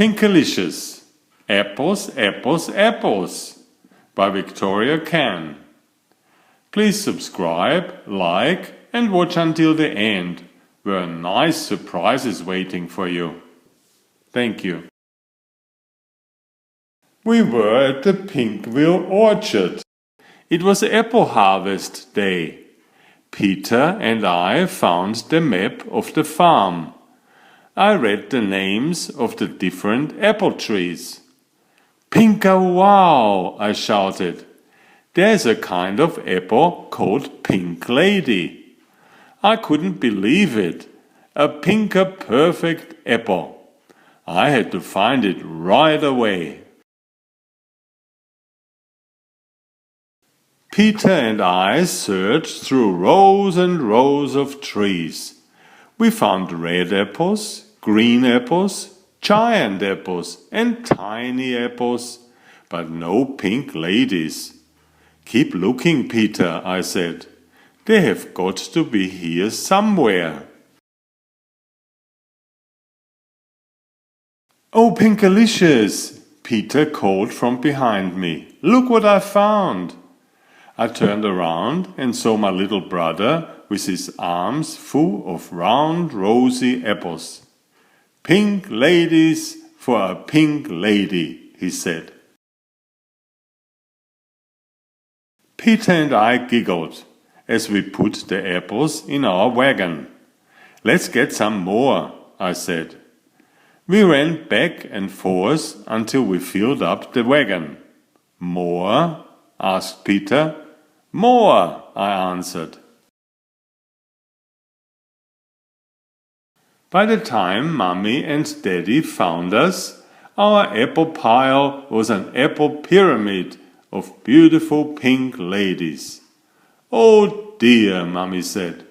Pinkalicious, Apples, Apples, Apples by Victoria Kann. Please subscribe, like and watch until the end, where a nice surprise is waiting for you. Thank you. We were at the Pinkville orchard. It was apple harvest day. Peter and I found the map of the farm. I read the names of the different apple trees. Pinka wow! I shouted. There's a kind of apple called Pink Lady. I couldn't believe it. A Pinka perfect apple. I had to find it right away. Peter and I searched through rows and rows of trees. We found red apples, green apples, giant apples and tiny apples, but no pink ladies. Keep looking, Peter, I said. They have got to be here somewhere. Oh, Pinkalicious! Peter called from behind me. Look what I found! I turned around and saw my little brother with his arms full of round, rosy apples. Pink ladies for a pink lady, he said. Peter and I giggled as we put the apples in our wagon. Let's get some more, I said. We ran back and forth until we filled up the wagon. More? Asked Peter. More, I answered. By the time Mummy and Daddy found us, our apple pile was an apple pyramid of beautiful pink ladies. Oh dear, Mummy said.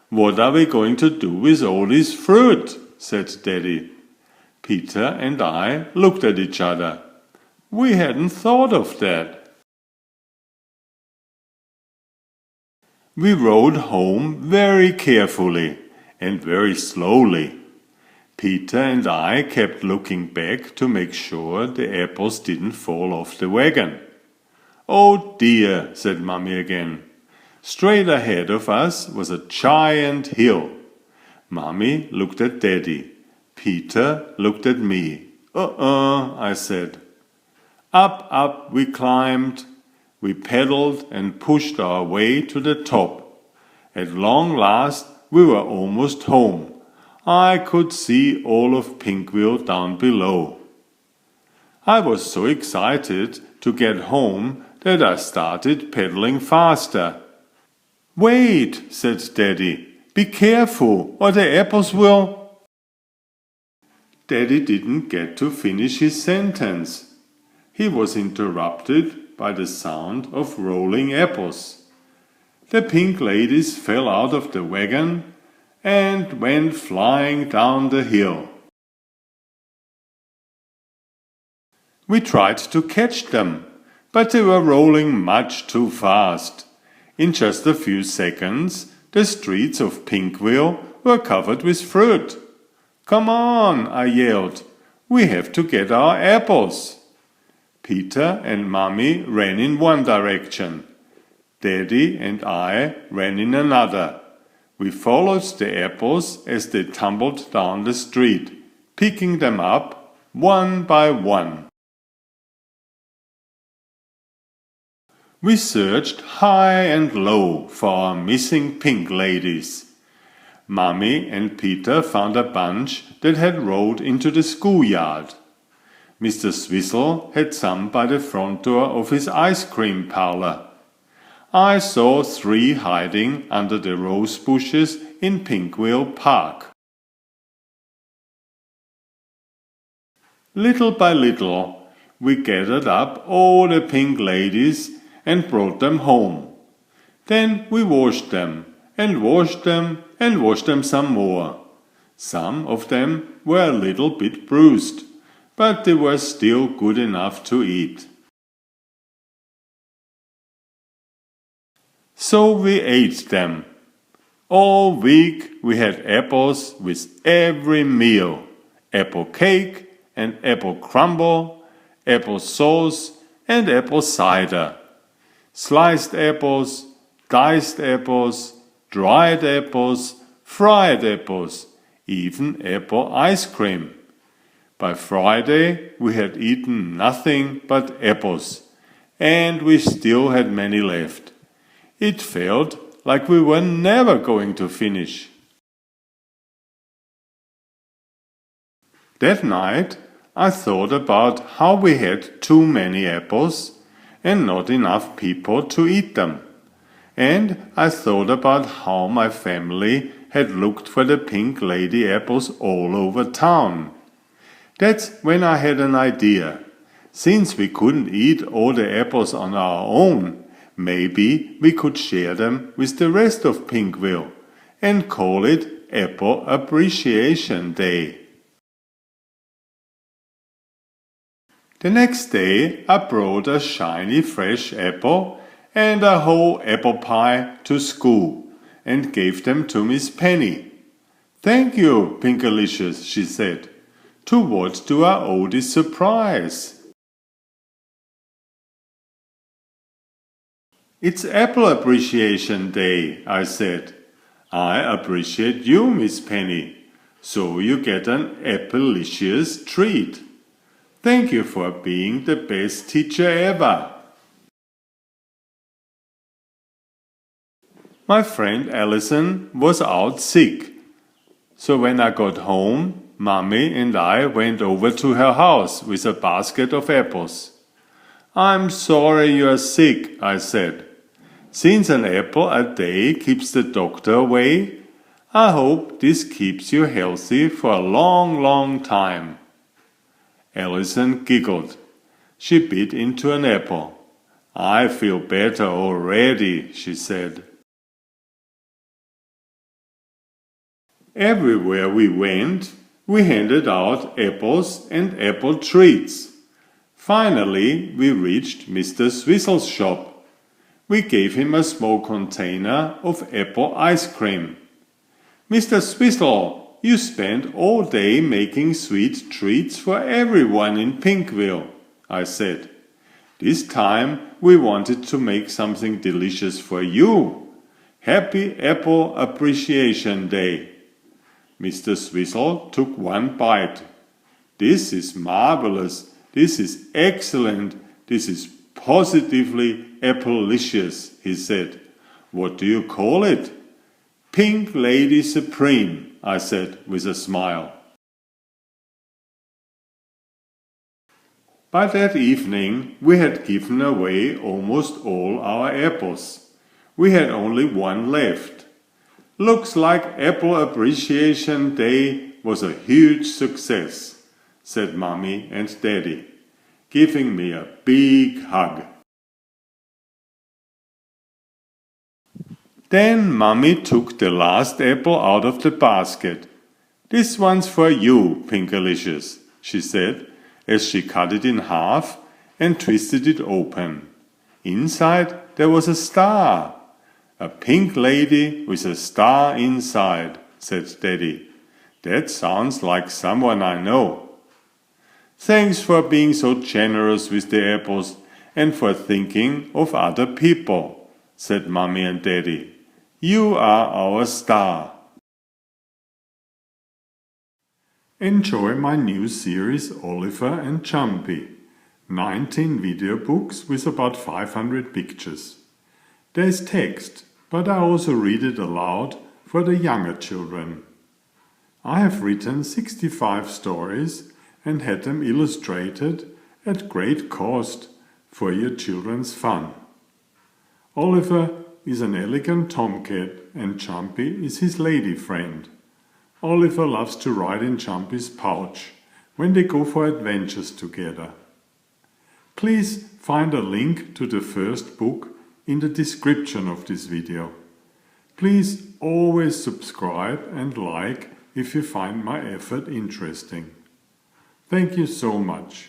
What are we going to do with all this fruit? Said Daddy. Peter and I looked at each other. We hadn't thought of that. We rode home very carefully and very slowly. Peter and I kept looking back to make sure the apples didn't fall off the wagon. Oh dear, said Mummy again. Straight ahead of us was a giant hill. Mummy looked at Daddy. Peter looked at me. I said. Up we climbed. We pedaled and pushed our way to the top. At long last, we were almost home. I could see all of Pinkville down below. I was so excited to get home that I started pedaling faster. Wait, said Daddy. Be careful, or the apples will... Daddy didn't get to finish his sentence. He was interrupted by the sound of rolling apples. The pink ladies fell out of the wagon and went flying down the hill. We tried to catch them, but they were rolling much too fast. In just a few seconds, the streets of Pinkville were covered with fruit. Come on, I yelled. We have to get our apples. Peter and Mummy ran in one direction. Daddy and I ran in another. We followed the apples as they tumbled down the street, picking them up one by one. We searched high and low for our missing pink ladies. Mummy and Peter found a bunch that had rolled into the schoolyard. Mr. Swizzle had some by the front door of his ice cream parlor. I saw 3 hiding under the rose bushes in Pinkville Park. Little by little, we gathered up all the pink ladies and brought them home. Then we washed them, and washed them, and washed them some more. Some of them were a little bit bruised, but they were still good enough to eat. So we ate them. All week we had apples with every meal. Apple cake, and apple crumble, apple sauce and apple cider, sliced apples, diced apples, dried apples, fried apples, even apple ice cream. By Friday we had eaten nothing but apples, and we still had many left. It felt like we were never going to finish. That night I thought about how we had too many apples and not enough people to eat them. And I thought about how my family had looked for the pink lady apples all over town. That's when I had an idea. Since we couldn't eat all the apples on our own, maybe we could share them with the rest of Pinkville and call it Apple Appreciation Day. The next day I brought a shiny fresh apple and a whole apple pie to school and gave them to Miss Penny. "Thank you, Pinkalicious," she said. "To what do I owe this surprise?" "It's Apple Appreciation Day," I said. "I appreciate you, Miss Penny, so you get an Applicious treat. Thank you for being the best teacher ever." My friend Allison was out sick, so when I got home, Mommy and I went over to her house with a basket of apples. "I'm sorry you are sick," I said. "Since an apple a day keeps the doctor away, I hope this keeps you healthy for a long, long time." Allison giggled. She bit into an apple. "I feel better already," she said. Everywhere we went, we handed out apples and apple treats. Finally, we reached Mr. Swizzle's shop. We gave him a small container of apple ice cream. "Mr. Swizzle, you spent all day making sweet treats for everyone in Pinkville," I said. "This time we wanted to make something delicious for you. Happy Apple Appreciation Day." Mr. Swizzle took one bite. "This is marvelous. This is excellent. This is positively Applicious," he said. "What do you call it?" "Pink Lady Supreme," I said with a smile. By that evening we had given away almost all our apples. We had only one left. "Looks like Apple Appreciation Day was a huge success," said Mommy and Daddy, giving me a big hug. Then Mommy took the last apple out of the basket. "This one's for you, Pinkalicious," she said, as she cut it in half and twisted it open. Inside there was a star. "A pink lady with a star inside," said Daddy. "That sounds like someone I know." "Thanks for being so generous with the apples and for thinking of other people," said Mommy and Daddy. "You are our star." Enjoy my new series Oliver and Jumpy. 19 video books with about 500 pictures. There is text, but I also read it aloud for the younger children. I have written 65 stories and had them illustrated at great cost for your children's fun. Oliver is an elegant tomcat and Jumpy is his lady friend. Oliver loves to ride in Jumpy's pouch when they go for adventures together. Please find a link to the first book in the description of this video. Please always subscribe and like if you find my effort interesting. Thank you so much.